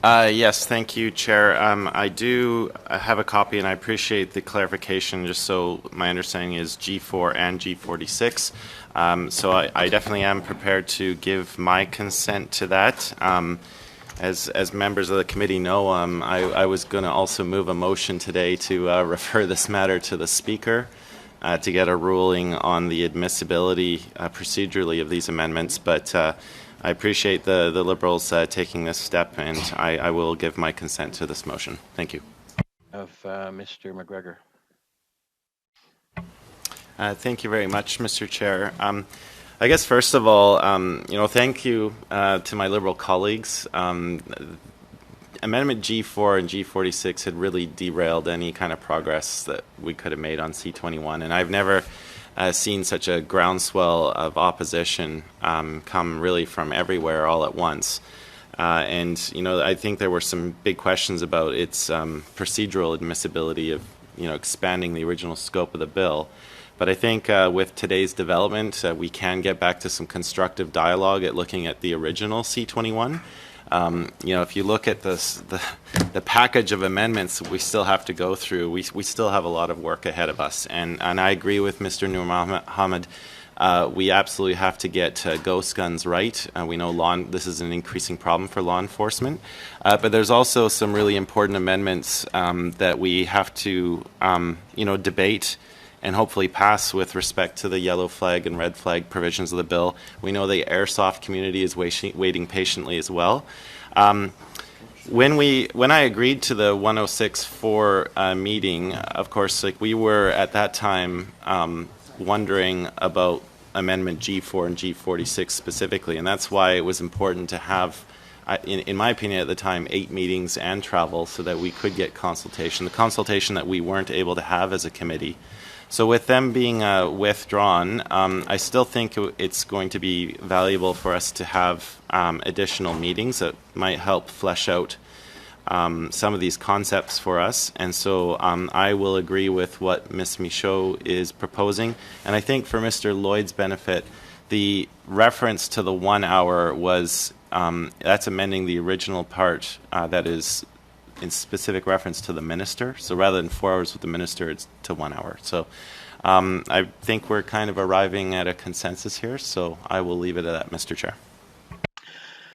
Yes, thank you, Chair. I do have a copy, and I appreciate the clarification, just so my understanding is G4 and G46. So I definitely am prepared to give my consent to that. As members of the committee know, I was going to also move a motion today to refer this matter to the Speaker to get a ruling on the admissibility procedurally of these amendments, but I appreciate the Liberals taking this step, and I will give my consent to this motion. Thank you. Of Mr. McGregor. Thank you very much, Mr. Chair. I guess first of all, thank you to my Liberal colleagues. Amendment G4 and G46 had really derailed any kind of progress that we could have made on C-21, and I've never seen such a groundswell of opposition come really from everywhere all at once. And I think there were some big questions about its procedural admissibility of expanding the original scope of the bill. But I think with today's development, we can get back to some constructive dialogue at looking at the original C-21. If you look at the package of amendments we still have to go through, we still have a lot of work ahead of us. And I agree with Mr. Nur Mohammed. We absolutely have to get ghost guns right. We know this is an increasing problem for law enforcement. But there's also some really important amendments that we have to debate and hopefully pass with respect to the yellow flag and red flag provisions of the bill. We know the airsoft community is waiting patiently as well. When I agreed to the 106.4 meeting, of course, we were at that time wondering about Amendment G4 and G46 specifically, and that's why it was important to have, in my opinion at the time, 8 meetings and travel so that we could get consultation, the consultation that we weren't able to have as a committee. So with them being withdrawn, I still think it's going to be valuable for us to have additional meetings that might help flesh out some of these concepts for us. And so I will agree with what Ms. Michaud is proposing. And I think for Mr. Lloyd's benefit, the reference to the 1 hour was, that's amending the original part that is in specific reference to the minister. So rather than 4 hours with the minister, it's to 1 hour. So I think we're kind of arriving at a consensus here, so I will leave it at that, Mr. Chair.